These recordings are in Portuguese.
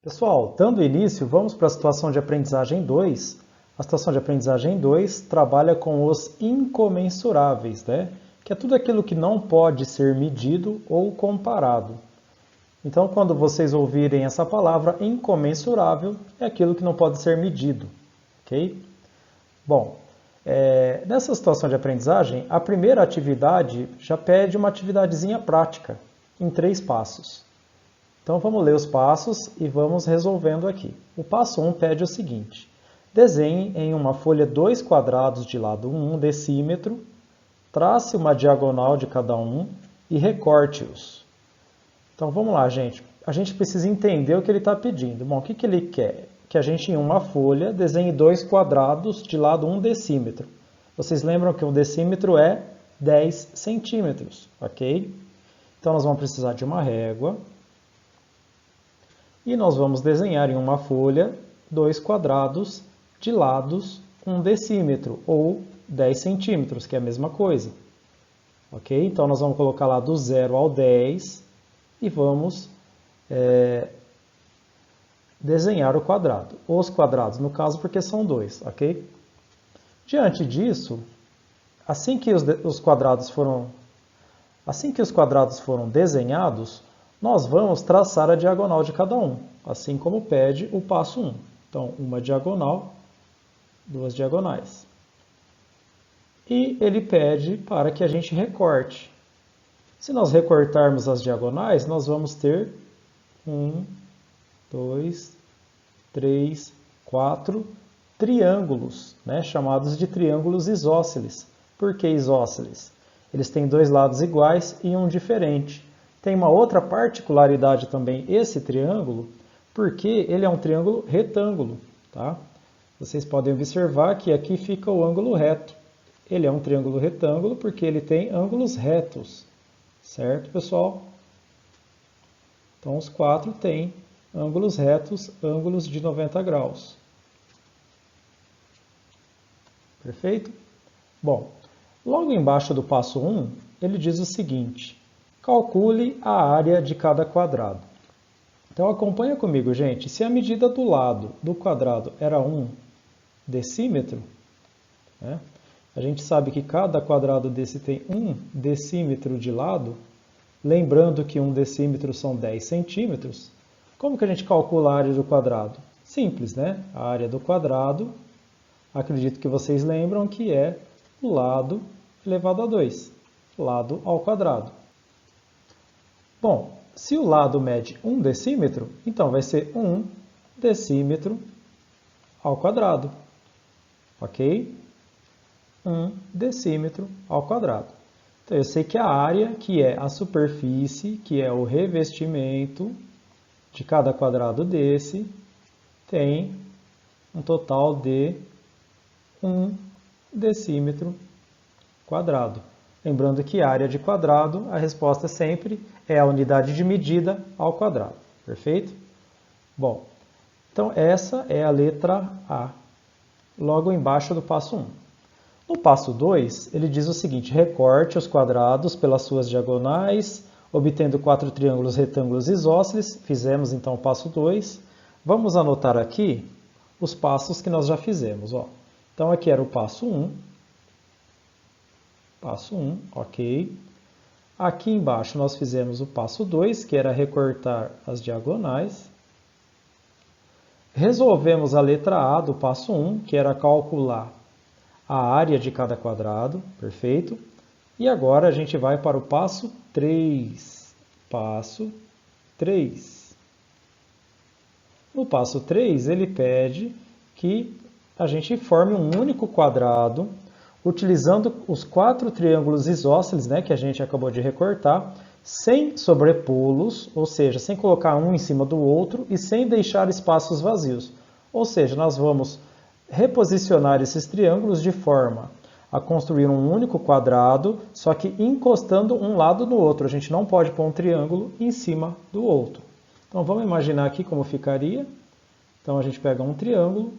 Pessoal, dando início, vamos para a situação de aprendizagem 2. A situação de aprendizagem 2 trabalha com os incomensuráveis, né? Que é tudo aquilo que não pode ser medido ou comparado. Então, quando vocês ouvirem essa palavra, incomensurável, é aquilo que não pode ser medido, ok? Bom, nessa situação de aprendizagem, a primeira atividade já pede uma atividadezinha prática, em 3 passos. Então vamos ler os passos e vamos resolvendo aqui. O passo 1 pede o seguinte: desenhe em uma folha 2 quadrados de lado 1 decímetro, trace uma diagonal de cada um e recorte-os. Então vamos lá, gente. A gente precisa entender o que ele está pedindo. Bom, o que ele quer? Que a gente, em uma folha, desenhe 2 quadrados de lado 1 decímetro. Vocês lembram que um decímetro é 10 centímetros, ok? Então nós vamos precisar de uma régua. E nós vamos desenhar em uma folha 2 quadrados de lados 1 decímetro, ou 10 centímetros, que é a mesma coisa. Ok? Então nós vamos colocar lá do 0 ao 10 e vamos desenhar o quadrado. Os quadrados, no caso, porque são 2, ok? Diante disso, assim que os quadrados foram desenhados, nós vamos traçar a diagonal de cada um, assim como pede o passo 1. Então, uma diagonal, 2 diagonais. E ele pede para que a gente recorte. Se nós recortarmos as diagonais, nós vamos ter 1, 2, 3, 4 triângulos, né, chamados de triângulos isósceles. Por que isósceles? Eles têm 2 lados iguais e um diferente. Tem uma outra particularidade também esse triângulo, porque ele é um triângulo retângulo, tá? Vocês podem observar que aqui fica o ângulo reto. Ele é um triângulo retângulo porque ele tem ângulos retos, certo, pessoal? Então, os 4 têm ângulos retos, ângulos de 90 graus. Perfeito? Bom, logo embaixo do passo 1, ele diz o seguinte: calcule a área de cada quadrado. Então acompanha comigo, gente. Se a medida do lado do quadrado era 1 decímetro, né, a gente sabe que cada quadrado desse tem 1 decímetro de lado. Lembrando que 1 decímetro são 10 centímetros. Como que a gente calcula a área do quadrado? Simples, né? A área do quadrado, acredito que vocês lembram que é o lado elevado a 2. Lado ao quadrado. Bom, se o lado mede 1 decímetro, então vai ser 1 decímetro ao quadrado. Ok? 1 decímetro ao quadrado. Então, eu sei que a área, que é a superfície, que é o revestimento de cada quadrado desse, tem um total de 1 decímetro quadrado. Lembrando que área de quadrado, a resposta sempre é a unidade de medida ao quadrado. Perfeito? Bom, então essa é a letra A, logo embaixo do passo 1. No passo 2, ele diz o seguinte: recorte os quadrados pelas suas diagonais, obtendo 4 triângulos retângulos isósceles. Fizemos então o passo 2. Vamos anotar aqui os passos que nós já fizemos. Ó. Então aqui era o passo 1. Passo 1, ok. Aqui embaixo nós fizemos o passo 2, que era recortar as diagonais. Resolvemos a letra A do passo 1, que era calcular a área de cada quadrado, perfeito? E agora a gente vai para o passo 3. Passo 3. No passo 3, ele pede que a gente forme um único quadrado, utilizando os 4 triângulos isósceles, né, que a gente acabou de recortar, sem sobrepô-los, ou seja, sem colocar um em cima do outro e sem deixar espaços vazios. Ou seja, nós vamos reposicionar esses triângulos de forma a construir um único quadrado, só que encostando um lado no outro. A gente não pode pôr um triângulo em cima do outro. Então vamos imaginar aqui como ficaria. Então a gente pega um triângulo,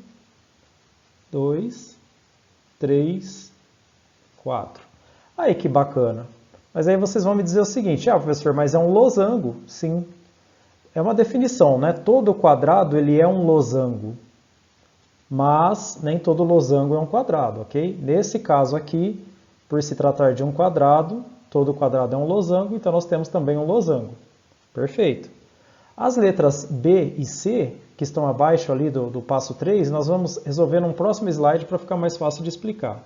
2, 3, 4. Aí que bacana. Mas aí vocês vão me dizer o seguinte: ah, professor, mas é um losango. Sim. é uma definição, né? Todo quadrado ele é um losango, mas nem todo losango é um quadrado, ok? Nesse caso aqui, por se tratar de um quadrado, todo quadrado é um losango, então nós temos também um losango. Perfeito. As letras B e C, que estão abaixo ali do passo 3, nós vamos resolver num próximo slide para ficar mais fácil de explicar.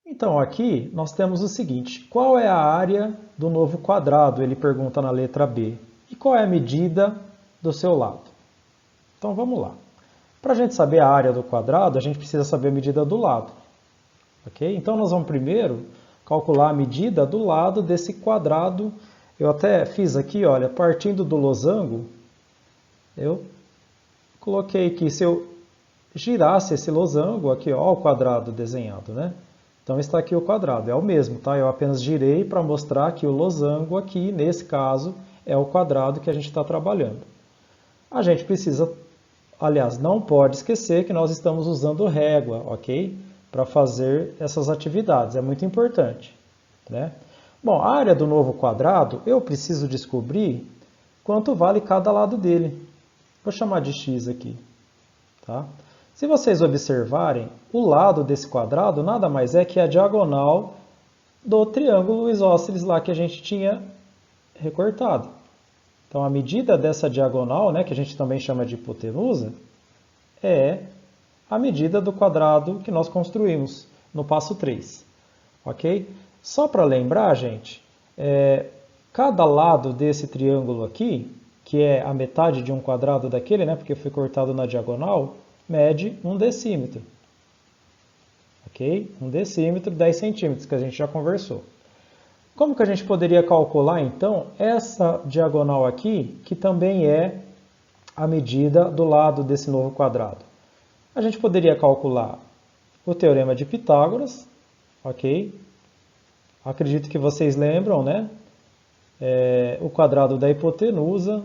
Então aqui nós temos o seguinte, qual é a área do novo quadrado? Ele pergunta na letra B. E qual é a medida do seu lado? Então vamos lá. Para a gente saber a área do quadrado, a gente precisa saber a medida do lado. Ok? Então nós vamos primeiro calcular a medida do lado desse quadrado. Eu até fiz aqui, olha, partindo do losango, eu coloquei que se eu girasse esse losango aqui, ó, o quadrado desenhado, né? Então está aqui o quadrado, é o mesmo, tá? Eu apenas girei para mostrar que o losango aqui, nesse caso, é o quadrado que a gente está trabalhando. A gente precisa, aliás, não pode esquecer que nós estamos usando régua, ok? Para fazer essas atividades, é muito importante, né? Bom, a área do novo quadrado, eu preciso descobrir quanto vale cada lado dele. Vou chamar de x aqui, tá? Se vocês observarem, o lado desse quadrado nada mais é que a diagonal do triângulo isósceles lá que a gente tinha recortado. Então, a medida dessa diagonal, né, que a gente também chama de hipotenusa, é a medida do quadrado que nós construímos no passo 3. Ok? Só para lembrar, gente, cada lado desse triângulo aqui, que é a metade de um quadrado daquele, né, porque foi cortado na diagonal, mede 1 decímetro. Ok? 1 decímetro, 10 centímetros, que a gente já conversou. Como que a gente poderia calcular, então, essa diagonal aqui, que também é a medida do lado desse novo quadrado? A gente poderia calcular o teorema de Pitágoras, ok? Acredito que vocês lembram, né? O quadrado da hipotenusa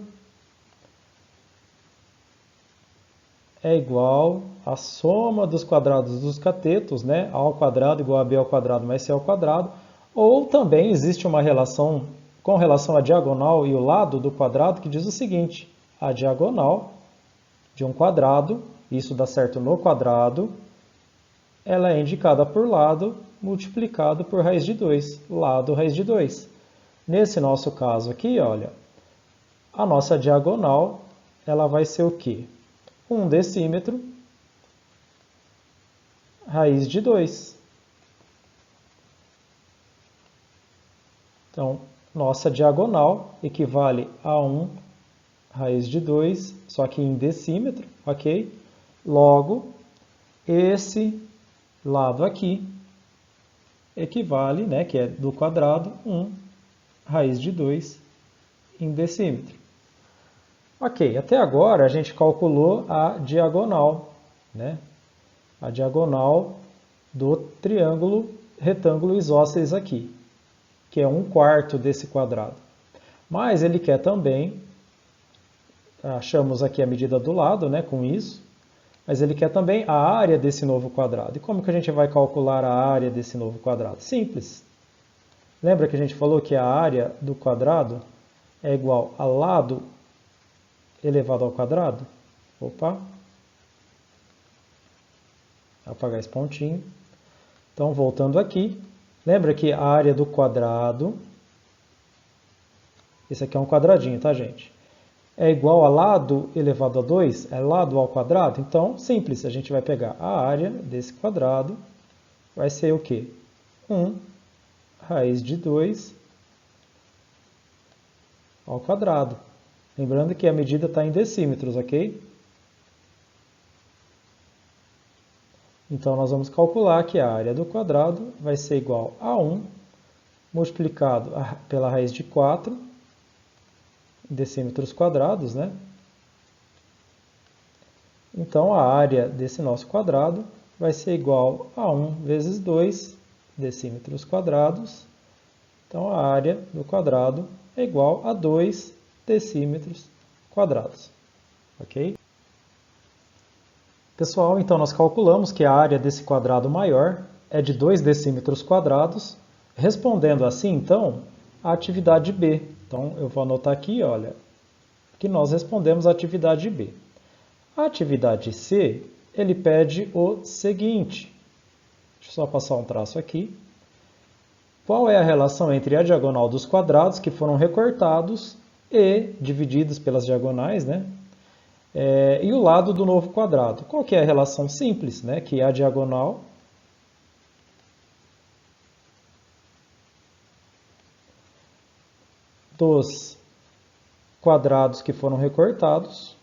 é igual à soma dos quadrados dos catetos, né? A ao quadrado igual a b ao quadrado mais c ao quadrado. Ou também existe uma relação com relação à diagonal e o lado do quadrado que diz o seguinte: a diagonal de um quadrado, isso dá certo no quadrado, ela é indicada por lado multiplicado por raiz de 2, lado raiz de 2. Nesse nosso caso aqui, olha, a nossa diagonal, ela vai ser o quê? 1 decímetro, raiz de 2. Então, nossa diagonal equivale a 1 raiz de 2, só que em decímetro, ok? Logo, esse lado aqui equivale, né, que é do quadrado, 1 raiz de 2 em decímetro. Ok, até agora a gente calculou a diagonal, né? A diagonal do triângulo retângulo isósceles aqui, que é 1/4 desse quadrado. Mas ele quer também, achamos aqui a medida do lado, né, com isso, mas ele quer também a área desse novo quadrado. E como que a gente vai calcular a área desse novo quadrado? Simples. Lembra que a gente falou que a área do quadrado é igual a lado elevado ao quadrado? Opa! Vou apagar esse pontinho. Então, voltando aqui, lembra que a área do quadrado, esse aqui é um quadradinho, tá, gente? É igual a lado elevado a 2, é lado ao quadrado? Então, simples, a gente vai pegar a área desse quadrado, vai ser o quê? 1 raiz de 2 ao quadrado. Lembrando que a medida está em decímetros, ok? Então, nós vamos calcular que a área do quadrado vai ser igual a 1 multiplicado pela raiz de 4 decímetros quadrados, né? Então, a área desse nosso quadrado vai ser igual a 1 vezes 2 decímetros quadrados. Então, a área do quadrado é igual a 2 decímetros quadrados. Ok? Pessoal, então nós calculamos que a área desse quadrado maior é de 2 decímetros quadrados. Respondendo assim, então, a atividade B. Então, eu vou anotar aqui, olha, que nós respondemos a atividade B. A atividade C, ele pede o seguinte. Deixa eu só passar um traço aqui. Qual é a relação entre a diagonal dos quadrados que foram recortados e divididos pelas diagonais, né? E o lado do novo quadrado? Qual que é a relação simples, né? Que é a diagonal dos quadrados que foram recortados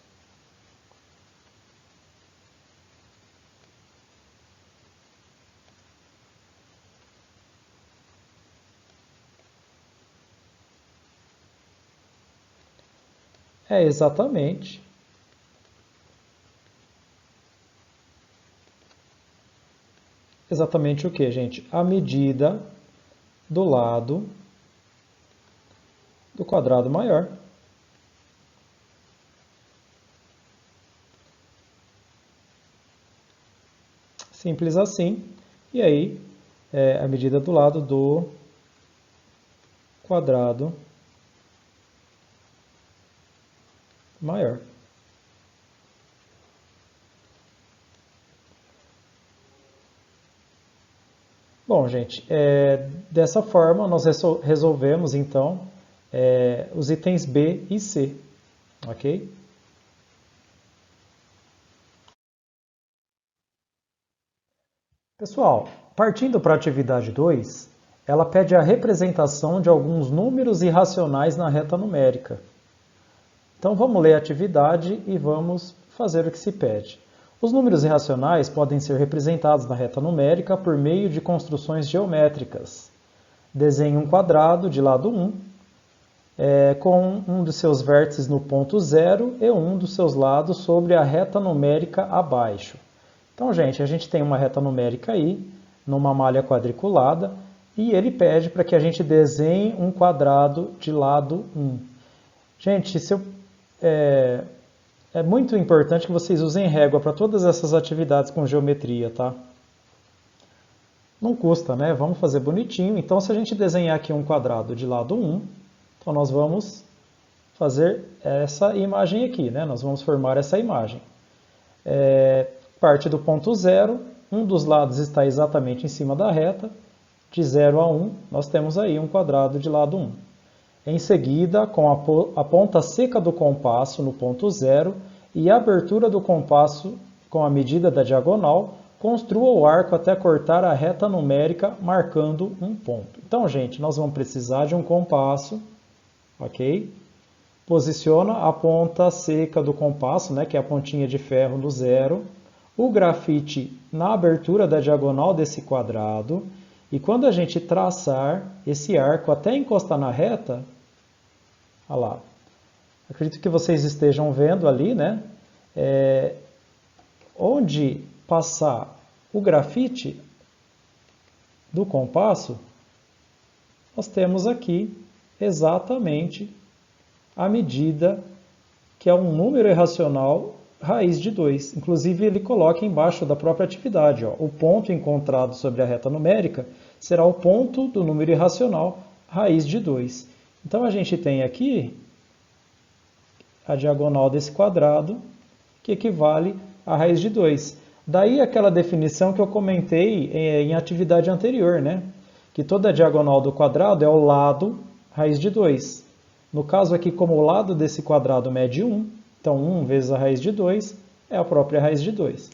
é exatamente o que, gente? A medida do lado do quadrado maior. Simples assim. E aí, a medida do lado do quadrado maior. Bom, gente, dessa forma nós resolvemos então os itens B e C, ok? Pessoal, partindo para a atividade 2, ela pede a representação de alguns números irracionais na reta numérica. Então vamos ler a atividade e vamos fazer o que se pede. Os números irracionais podem ser representados na reta numérica por meio de construções geométricas. Desenhe um quadrado de lado 1, com um dos seus vértices no ponto 0 e um dos seus lados sobre a reta numérica abaixo. Então, gente, a gente tem uma reta numérica aí, numa malha quadriculada, e ele pede para que a gente desenhe um quadrado de lado 1. Gente, é muito importante que vocês usem régua para todas essas atividades com geometria, tá? Não custa, né? Vamos fazer bonitinho. Então, se a gente desenhar aqui um quadrado de lado 1, então nós vamos fazer essa imagem aqui, né? Nós vamos formar essa imagem. Parte do ponto 0, um dos lados está exatamente em cima da reta, de 0 a 1, nós temos aí um quadrado de lado 1. Em seguida, com a ponta seca do compasso no ponto 0 e a abertura do compasso com a medida da diagonal, construa o arco até cortar a reta numérica marcando um ponto. Então, gente, nós vamos precisar de um compasso, ok? Posiciona a ponta seca do compasso, né, que é a pontinha de ferro no 0, o grafite na abertura da diagonal desse quadrado, e quando a gente traçar esse arco até encostar na reta, olha lá, acredito que vocês estejam vendo ali, né? Onde passar o grafite do compasso, nós temos aqui exatamente a medida que é um número irracional raiz de 2. Inclusive, ele coloca embaixo da própria atividade. Ó, o ponto encontrado sobre a reta numérica será o ponto do número irracional raiz de 2. Então, a gente tem aqui a diagonal desse quadrado, que equivale a raiz de 2. Daí aquela definição que eu comentei em atividade anterior, né? Que toda diagonal do quadrado é o lado raiz de 2. No caso aqui, como o lado desse quadrado mede 1, então 1 vezes a raiz de 2 é a própria raiz de 2.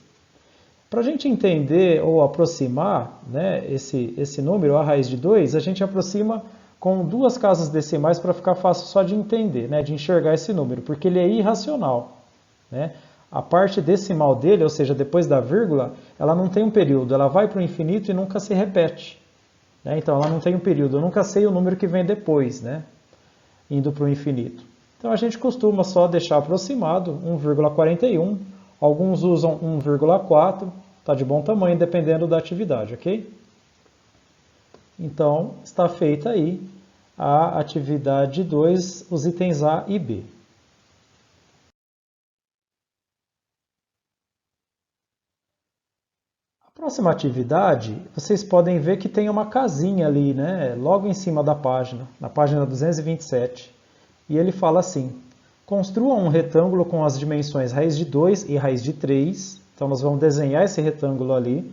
Para a gente entender ou aproximar, né, esse número, a raiz de 2, a gente aproxima com duas casas decimais para ficar fácil só de entender, né, de enxergar esse número, porque ele é irracional. Né? A parte decimal dele, ou seja, depois da vírgula, ela não tem um período, ela vai para o infinito e nunca se repete. Né? Então ela não tem um período, eu nunca sei o número que vem depois, né? Indo para o infinito. Então a gente costuma só deixar aproximado 1,41, alguns usam 1,4, está de bom tamanho dependendo da atividade, ok? Então está feita aí a atividade 2, os itens A e B. A Próxima atividade, vocês podem ver que tem uma casinha ali, né? Logo em cima da página, na página 227. E ele fala assim: construa um retângulo com as dimensões raiz de 2 e raiz de 3. Então nós vamos desenhar esse retângulo ali.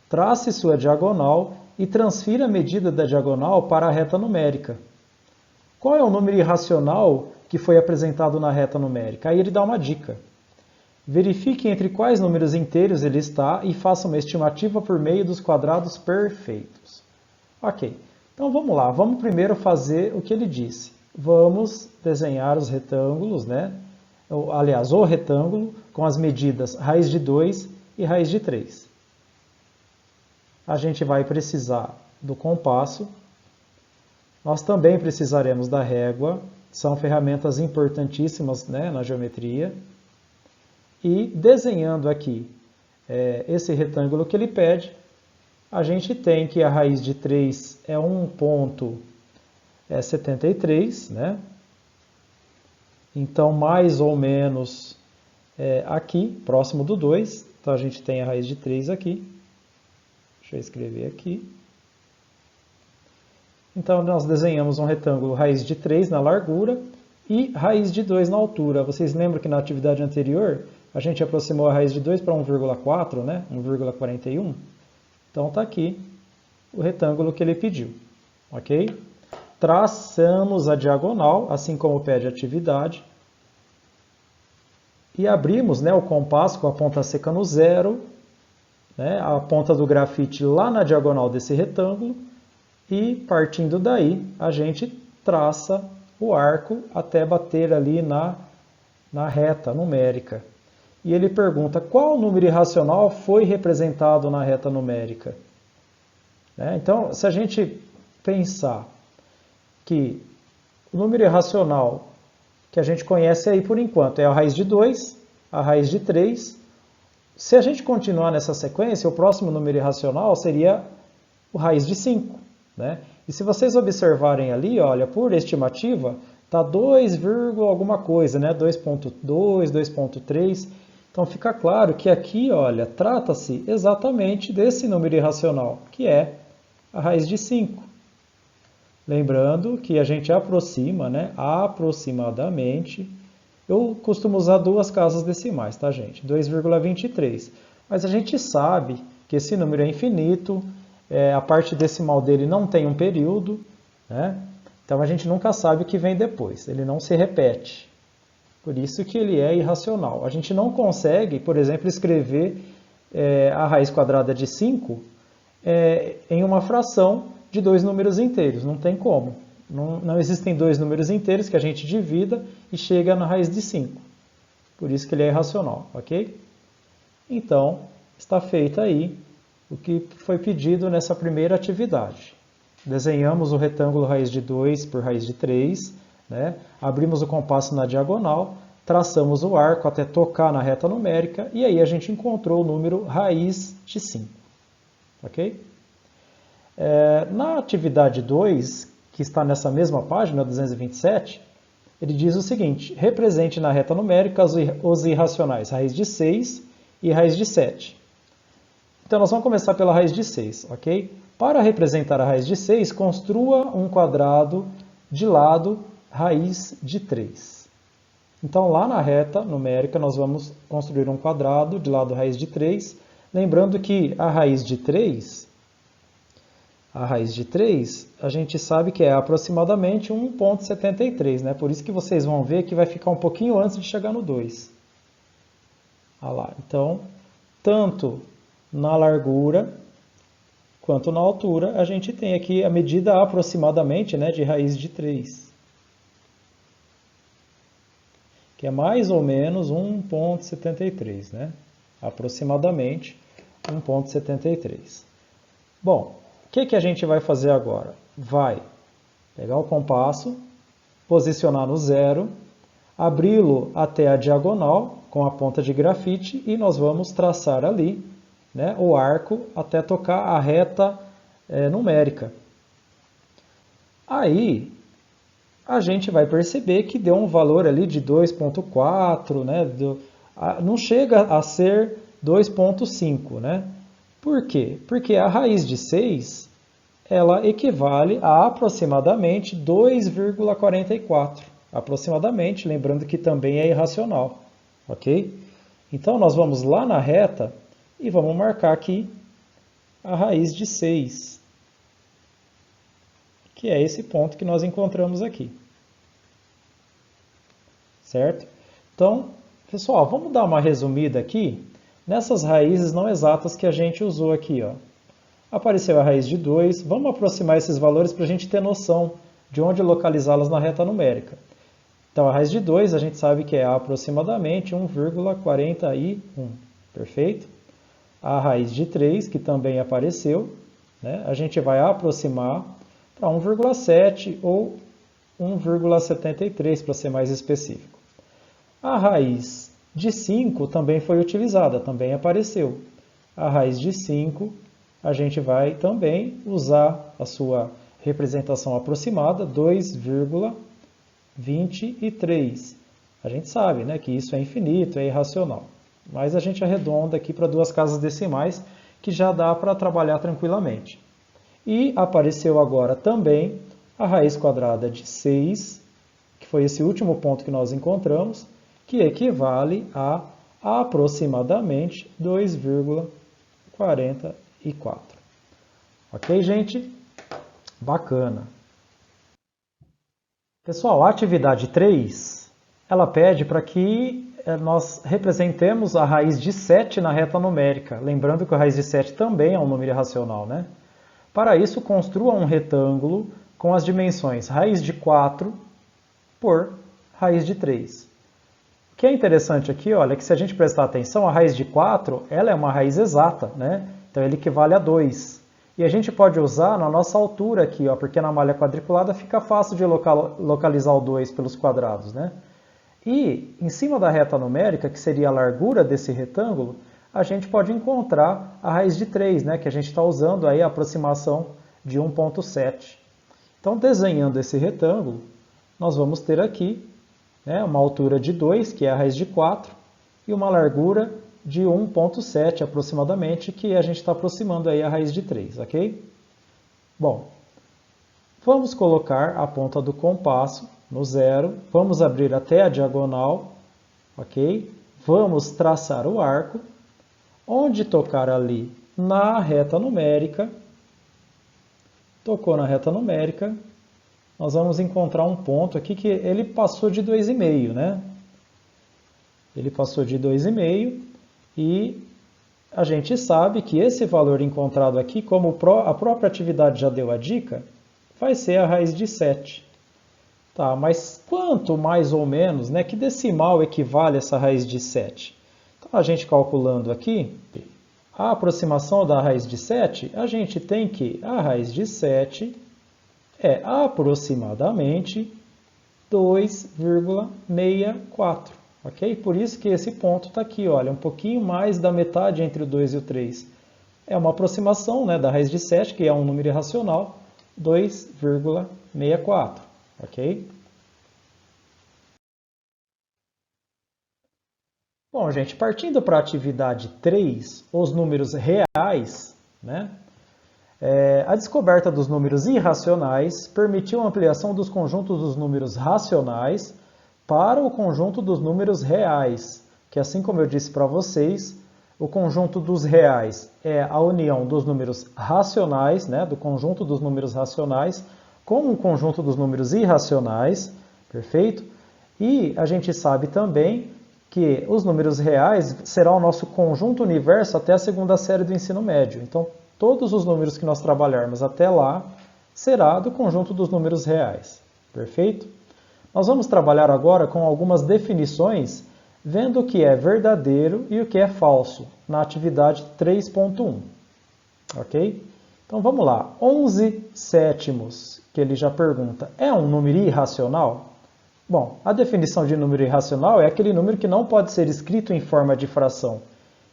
Trace sua diagonal e transfira a medida da diagonal para a reta numérica. Qual é o número irracional que foi apresentado na reta numérica? Aí ele dá uma dica. Verifique entre quais números inteiros ele está e faça uma estimativa por meio dos quadrados perfeitos. Ok, então vamos lá. Vamos primeiro fazer o que ele disse. Vamos desenhar os retângulos, né? Aliás, o retângulo com as medidas raiz de 2 e raiz de 3. A gente vai precisar do compasso. Nós também precisaremos da régua. São ferramentas importantíssimas, né, na geometria. E desenhando aqui esse retângulo que ele pede, a gente tem que a raiz de 3 é 1,73, né? Então, mais ou menos aqui, próximo do 2. Então, a gente tem a raiz de 3 aqui. Deixa eu escrever aqui. Então, nós desenhamos um retângulo raiz de 3 na largura e raiz de 2 na altura. Vocês lembram que na atividade anterior a gente aproximou a raiz de 2 para 1,4, né? 1,41. Então está aqui o retângulo que ele pediu, ok? Traçamos a diagonal, assim como pede a atividade. E abrimos, né, o compasso com a ponta seca no 0, né, a ponta do grafite lá na diagonal desse retângulo. E partindo daí, a gente traça o arco até bater ali na reta numérica. E ele pergunta qual número irracional foi representado na reta numérica. Então, se a gente pensar que o número irracional que a gente conhece aí por enquanto é a raiz de 2, a raiz de 3. Se a gente continuar nessa sequência, o próximo número irracional seria o raiz de 5. Né? E se vocês observarem ali, olha, por estimativa, está 2, alguma coisa, né? 2.2, 2.3. Então fica claro que aqui, olha, trata-se exatamente desse número irracional, que é a raiz de 5. Lembrando que a gente aproxima, né? Aproximadamente. Eu costumo usar 2 casas decimais, tá, gente? 2,23. Mas a gente sabe que esse número é infinito. A parte decimal dele não tem um período, né? Então a gente nunca sabe o que vem depois, ele não se repete. Por isso que ele é irracional. A gente não consegue, por exemplo, escrever a raiz quadrada de 5 em uma fração de 2 números inteiros, não tem como. Não existem 2 números inteiros que a gente divida e chega na raiz de 5. Por isso que ele é irracional, ok? Então, está feito aí o que foi pedido nessa primeira atividade. Desenhamos o retângulo raiz de 2 por raiz de 3, né? Abrimos o compasso na diagonal, traçamos o arco até tocar na reta numérica e aí a gente encontrou o número raiz de 5. Ok? Na atividade 2, que está nessa mesma página, 227, ele diz o seguinte: represente na reta numérica os irracionais raiz de 6 e raiz de 7. Então, nós vamos começar pela raiz de 6, ok? Para representar a raiz de 6, construa um quadrado de lado raiz de 3. Então, lá na reta numérica, nós vamos construir um quadrado de lado raiz de 3. Lembrando que a raiz de 3, a gente sabe que é aproximadamente 1,73, né? Por isso que vocês vão ver que vai ficar um pouquinho antes de chegar no 2. Olha lá. Então, tanto na largura quanto na altura, a gente tem aqui a medida aproximadamente, né, de raiz de 3. Que é mais ou menos 1,73, né? Aproximadamente 1,73. Bom, o que a gente vai fazer agora? Vai pegar o compasso, posicionar no 0, abri-lo até a diagonal com a ponta de grafite e nós vamos traçar ali, né, o arco até tocar a reta numérica. Aí, a gente vai perceber que deu um valor ali de 2,4, né, não chega a ser 2,5, né? Por quê? Porque a raiz de 6, ela equivale a aproximadamente 2,44. Aproximadamente, lembrando que também é irracional, ok? Então, nós vamos lá na reta e vamos marcar aqui a raiz de 6, que é esse ponto que nós encontramos aqui. Certo? Então, pessoal, vamos dar uma resumida aqui nessas raízes não exatas que a gente usou aqui. Ó. Apareceu a raiz de 2, vamos aproximar esses valores para a gente ter noção de onde localizá-las na reta numérica. Então, a raiz de 2 a gente sabe que é aproximadamente 1,41, perfeito? A raiz de 3, que também apareceu, né, a gente vai aproximar para 1,7 ou 1,73 para ser mais específico. A raiz de 5 também foi utilizada, também apareceu. A raiz de 5, a gente vai também usar a sua representação aproximada, 2,23. A gente sabe, né, que isso é infinito, é irracional. Mas a gente arredonda aqui para 2 casas decimais, que já dá para trabalhar tranquilamente. E apareceu agora também a raiz quadrada de 6, que foi esse último ponto que nós encontramos, que equivale a aproximadamente 2,44. Ok, gente? Bacana. Pessoal, a atividade 3, ela pede para que nós representemos a raiz de 7 na reta numérica. Lembrando que a raiz de 7 também é um número irracional, né? Para isso, construa um retângulo com as dimensões raiz de 4 por raiz de 3. O que é interessante aqui, olha, é que se a gente prestar atenção, a raiz de 4, ela é uma raiz exata, né? Então, ela equivale a 2. E a gente pode usar na nossa altura aqui, ó, porque na malha quadriculada fica fácil de localizar o 2 pelos quadrados, né? E em cima da reta numérica, que seria a largura desse retângulo, a gente pode encontrar a raiz de 3, né, que a gente está usando aí a aproximação de 1,7. Então, desenhando esse retângulo, nós vamos ter aqui, né, uma altura de 2, que é a raiz de 4, e uma largura de 1,7 aproximadamente, que a gente está aproximando aí a raiz de 3, ok? Bom, vamos colocar a ponta do compasso no 0, vamos abrir até a diagonal, ok? Vamos traçar o arco, onde tocar ali na reta numérica, tocou na reta numérica, nós vamos encontrar um ponto aqui que ele passou de 2,5, né? Ele passou de 2,5 e a gente sabe que esse valor encontrado aqui, como a própria atividade já deu a dica, vai ser a raiz de 7. Tá, mas quanto mais ou menos, né? Que decimal equivale a essa raiz de 7? Então, a gente calculando aqui, a aproximação da raiz de 7, a gente tem que a raiz de 7 é aproximadamente 2,64, ok? Por isso que esse ponto está aqui, olha, um pouquinho mais da metade entre o 2 e o 3. É uma aproximação, né, da raiz de 7, que é um número irracional, 2,64, ok? Bom, gente, partindo para a atividade 3, os números reais, né? A descoberta dos números irracionais permitiu a ampliação dos conjuntos dos números racionais para o conjunto dos números reais, que assim como eu disse para vocês, o conjunto dos reais é a união dos números racionais, né, do conjunto dos números racionais, com o conjunto dos números irracionais, perfeito? E a gente sabe também que os números reais serão o nosso conjunto universo até a segunda série do ensino médio. Então, todos os números que nós trabalharmos até lá será do conjunto dos números reais. Perfeito? Nós vamos trabalhar agora com algumas definições, vendo o que é verdadeiro e o que é falso, na atividade 3.1. Ok? Então, vamos lá. 11 sétimos, que ele já pergunta, é um número irracional? Bom, a definição de número irracional é aquele número que não pode ser escrito em forma de fração.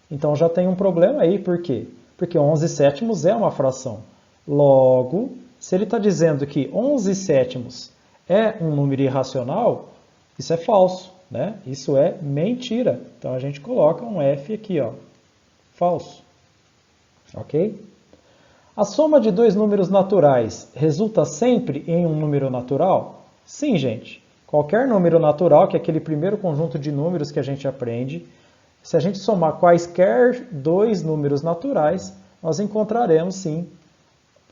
Então já tem um problema aí, por quê? Porque 11 sétimos é uma fração. Logo, se ele está dizendo que 11 sétimos é um número irracional, isso é falso, né? Isso é mentira. Então a gente coloca um F aqui, ó, falso. Ok? A soma de dois números naturais resulta sempre em um número natural? Sim, gente. Qualquer número natural, que é aquele primeiro conjunto de números que a gente aprende, se a gente somar quaisquer dois números naturais, nós encontraremos, sim,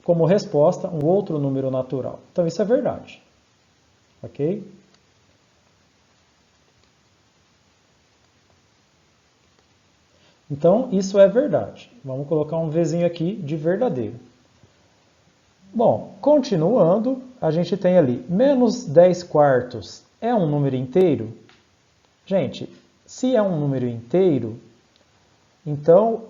como resposta, um outro número natural. Então, isso é verdade. Ok? Então, isso é verdade. Vamos colocar um Vzinho aqui de verdadeiro. Bom, continuando, a gente tem ali, menos 10 quartos é um número inteiro? Gente, se é um número inteiro, então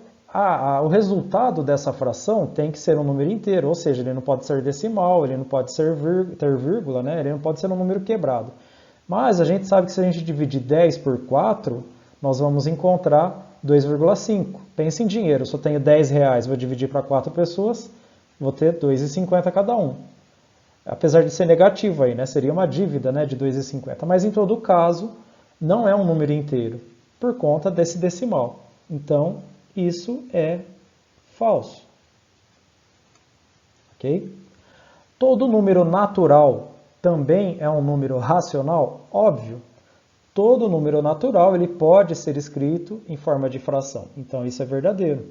o resultado dessa fração tem que ser um número inteiro, ou seja, ele não pode ser decimal, ele não pode ter vírgula, né? Ele não pode ser um número quebrado. Mas a gente sabe que se a gente dividir 10 por 4, nós vamos encontrar 2,5. Pense em dinheiro, se eu tenho 10 reais, vou dividir para 4 pessoas, vou ter 2,50 cada um. Apesar de ser negativo aí, né? Seria uma dívida, né, de 2,50. Mas em todo caso, não é um número inteiro, por conta desse decimal. Então, isso é falso. Ok? Todo número natural também é um número racional? Óbvio. Todo número natural ele pode ser escrito em forma de fração. Então, isso é verdadeiro.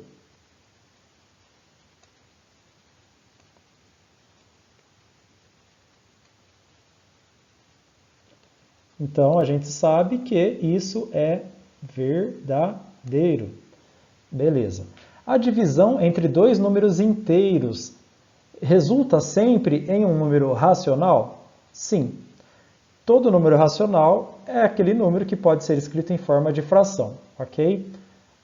Então, a gente sabe que isso é verdadeiro. Beleza. A divisão entre dois números inteiros resulta sempre em um número racional? Sim. Todo número racional é aquele número que pode ser escrito em forma de fração, ok?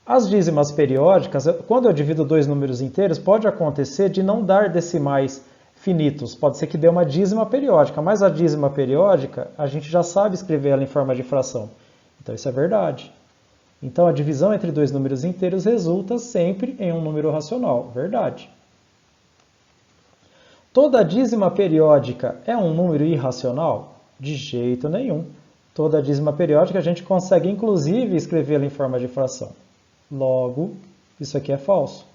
As dízimas periódicas, quando eu divido dois números inteiros, pode acontecer de não dar decimais finitos. Pode ser que dê uma dízima periódica, mas a dízima periódica, a gente já sabe escrever ela em forma de fração. Então, isso é verdade. Então, a divisão entre dois números inteiros resulta sempre em um número racional. Verdade. Toda dízima periódica é um número irracional? De jeito nenhum. Toda dízima periódica a gente consegue, inclusive, escrevê-la em forma de fração. Logo, isso aqui é falso.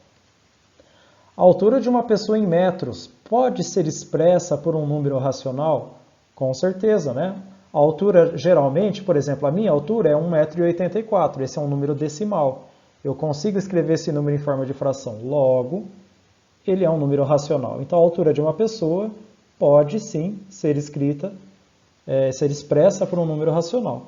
A altura de uma pessoa em metros pode ser expressa por um número racional? Com certeza, né? A altura, geralmente, por exemplo, a minha altura é 1,84 m. Esse é um número decimal. Eu consigo escrever esse número em forma de fração. Logo, ele é um número racional. Então, a altura de uma pessoa pode, sim, ser escrita, ser expressa por um número racional.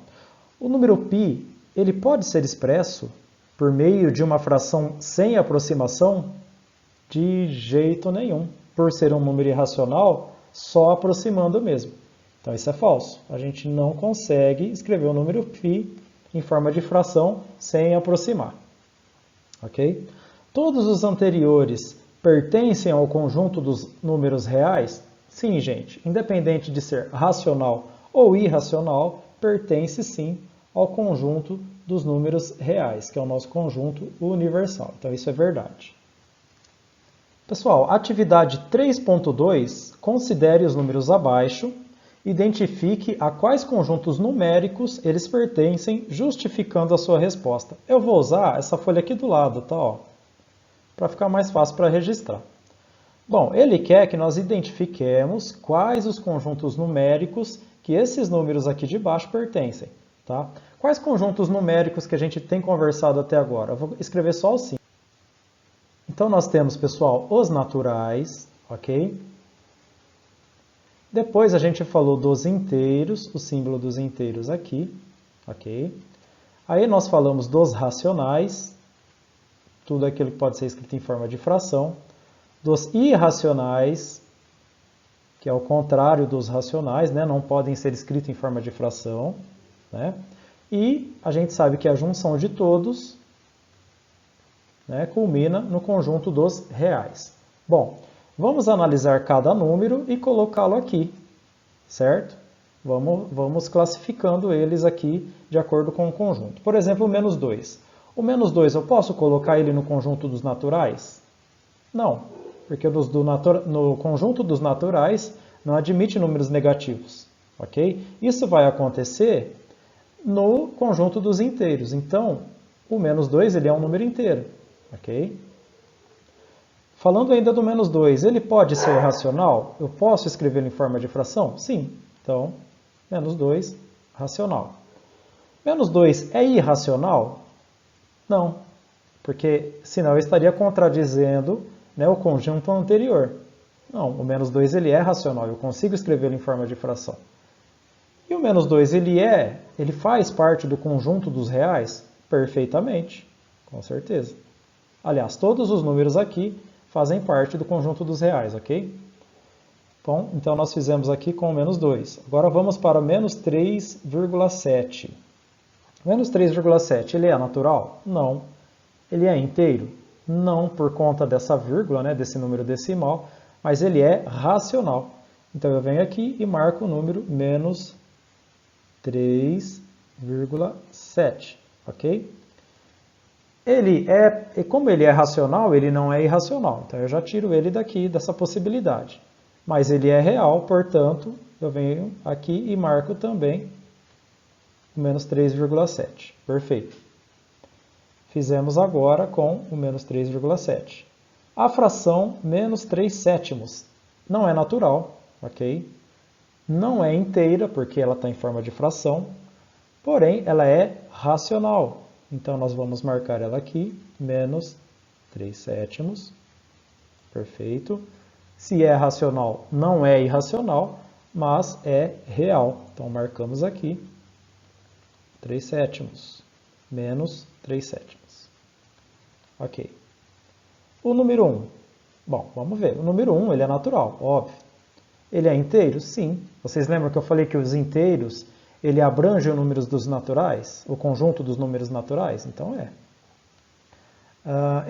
O número π, ele pode ser expresso por meio de uma fração sem aproximação? De jeito nenhum. Por ser um número irracional, só aproximando mesmo. Então, isso é falso. A gente não consegue escrever o número π em forma de fração sem aproximar. Ok? Todos os anteriores pertencem ao conjunto dos números reais? Sim, gente. Independente de ser racional ou irracional, pertence sim ao conjunto dos números reais, que é o nosso conjunto universal. Então, isso é verdade. Pessoal, atividade 3.2, considere os números abaixo, identifique a quais conjuntos numéricos eles pertencem, justificando a sua resposta. Eu vou usar essa folha aqui do lado, tá? Para ficar mais fácil para registrar. Bom, ele quer que nós identifiquemos quais os conjuntos numéricos que esses números aqui de baixo pertencem, tá? Quais conjuntos numéricos que a gente tem conversado até agora? Eu vou escrever só os 5. Então, nós temos, pessoal, os naturais, ok? Depois a gente falou dos inteiros, o símbolo dos inteiros aqui, ok? Aí nós falamos dos racionais, tudo aquilo que pode ser escrito em forma de fração. Dos irracionais, que é o contrário dos racionais, né? Não podem ser escritos em forma de fração, né? E a gente sabe que a junção de todos, né, culmina no conjunto dos reais. Bom, vamos analisar cada número e colocá-lo aqui, certo? Vamos classificando eles aqui de acordo com o conjunto. Por exemplo, o menos 2. O menos 2, eu posso colocar ele no conjunto dos naturais? Não, porque no conjunto dos naturais não admite números negativos, ok? Isso vai acontecer no conjunto dos inteiros. Então, o menos 2 ele é um número inteiro. Ok? Falando ainda do menos 2, ele pode ser racional? Eu posso escrevê-lo em forma de fração? Sim. Então, menos 2, racional. Menos 2 é irracional? Não, porque senão eu estaria contradizendo, né, o conjunto anterior. Não, o menos 2 ele é racional, eu consigo escrevê-lo em forma de fração. E o menos 2 ele faz parte do conjunto dos reais? Perfeitamente, com certeza. Aliás, todos os números aqui fazem parte do conjunto dos reais, ok? Bom, então nós fizemos aqui com o menos 2. Agora vamos para o menos 3,7. Menos 3,7, ele é natural? Não. Ele é inteiro? Não, por conta dessa vírgula, né, desse número decimal, mas ele é racional. Então eu venho aqui e marco o número menos 3,7, ok? Como ele é racional, ele não é irracional. Então eu já tiro ele daqui, dessa possibilidade. Mas ele é real, portanto, eu venho aqui e marco também o menos 3,7. Perfeito. Fizemos agora com o menos 3,7. A fração menos 3 sétimos não é natural, ok? Não é inteira, porque ela está em forma de fração, porém ela é racional. Então nós vamos marcar ela aqui, menos 3 sétimos. Perfeito. Se é racional, não é irracional, mas é real. Então marcamos aqui 3 sétimos, menos 3 sétimos. Ok. O número 1. Bom, vamos ver. O número 1 ele é natural, óbvio. Ele é inteiro? Sim. Vocês lembram que eu falei que os inteiros, ele abrange os números dos naturais? O conjunto dos números naturais? Então é.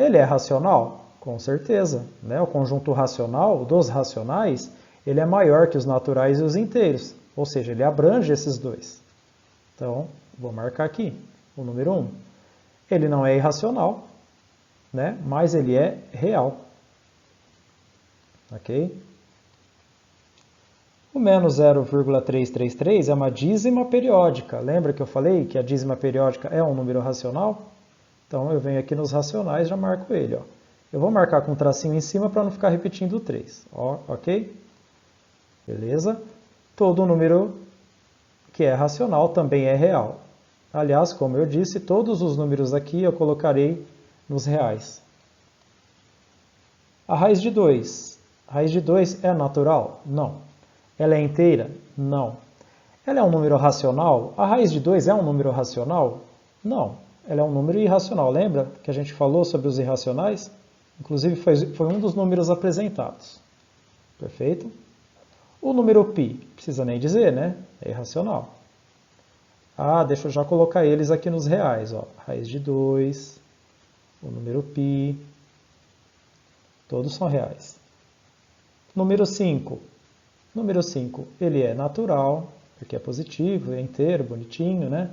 Ele é racional? Com certeza. Né? O conjunto racional, dos racionais, ele é maior que os naturais e os inteiros. Ou seja, ele abrange esses dois. Então, vou marcar aqui o número 1. Ele não é irracional, né? Mas ele é real. Ok? O menos 0,333 é uma dízima periódica. Lembra que eu falei que a dízima periódica é um número racional? Então eu venho aqui nos racionais e já marco ele. Ó. Eu vou marcar com um tracinho em cima para não ficar repetindo o 3. Ó, ok? Beleza? Todo número que é racional também é real. Aliás, como eu disse, todos os números aqui eu colocarei nos reais. A raiz de 2. A raiz de 2 é natural? Não. Ela é inteira? Não. Ela é um número racional? A raiz de 2 é um número racional? Não. Ela é um número irracional. Lembra que a gente falou sobre os irracionais? Inclusive foi um dos números apresentados. Perfeito? O número π, precisa nem dizer, né? É irracional. Deixa eu já colocar eles aqui nos reais. Ó. Raiz de 2, o número π, todos são reais. Número 5. Número 5, ele é natural, porque é positivo, é inteiro, bonitinho, né?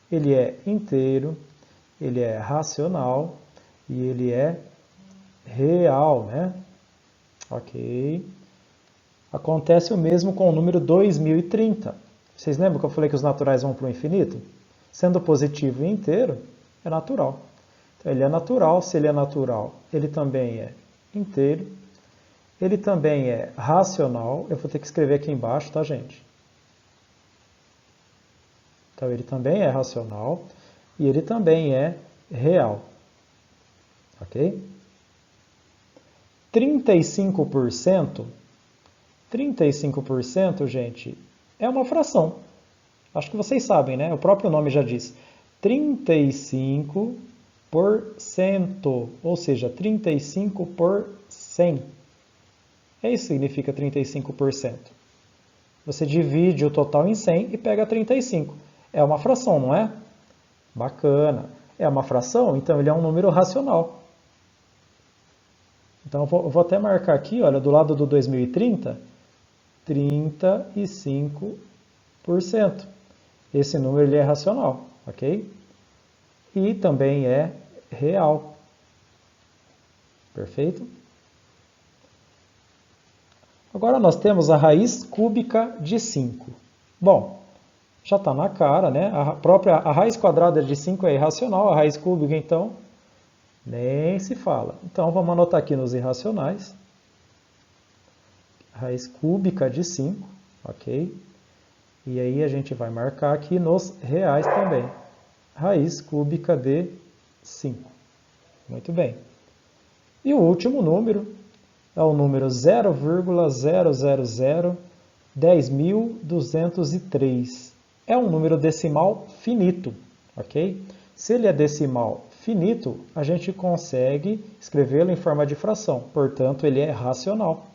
Ele é inteiro, ele é racional e ele é real, né? Ok. Acontece o mesmo com o número 2030. Vocês lembram que eu falei que os naturais vão para o infinito? Sendo positivo e inteiro, é natural. Então, ele é natural. Se ele é natural, ele também é inteiro. Ele também é racional. Eu vou ter que escrever aqui embaixo, tá, gente? Então, ele também é racional e ele também é real. Ok? 35%, gente, é uma fração. Acho que vocês sabem, né? O próprio nome já diz. 35%, ou seja, 35 por 100. É isso que significa 35%. Você divide o total em 100 e pega 35. É uma fração, não é? Bacana. É uma fração, então ele é um número racional. Então eu vou até marcar aqui, olha, do lado do 2030, 35%. Esse número ele é racional, ok? E também é real. Perfeito? Agora nós temos a raiz cúbica de 5. Bom, já está na cara, né? A raiz quadrada de 5 é irracional, a raiz cúbica, então, Nem se fala. Então, vamos anotar aqui nos irracionais. Raiz cúbica de 5, ok? E aí a gente vai marcar aqui nos reais também. Raiz cúbica de 5. Muito bem. E o último número é o número 0,00010.203. É um número decimal finito, ok? Se ele é decimal finito, a gente consegue escrevê-lo em forma de fração, portanto, ele é racional.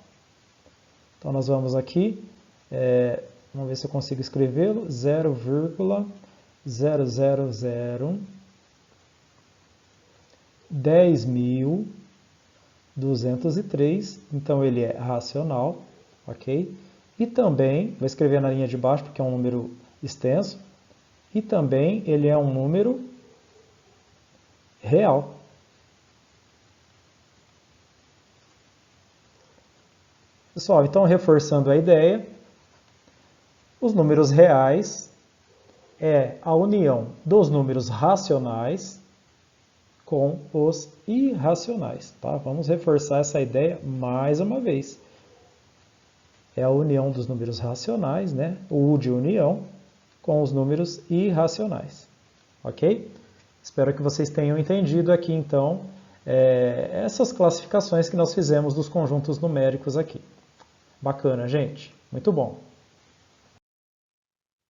Então, nós vamos aqui, vamos ver se eu consigo escrevê-lo, 0,00010.203, então ele é racional, ok? E também, vou escrever na linha de baixo porque é um número extenso, e também ele é um número real. Pessoal, então reforçando a ideia, os números reais é a união dos números racionais com os irracionais, tá? Vamos reforçar essa ideia mais uma vez. É a união dos números racionais, né? O U de união com os números irracionais, ok? Espero que vocês tenham entendido aqui, então, essas classificações que nós fizemos dos conjuntos numéricos aqui. Bacana, gente. Muito bom.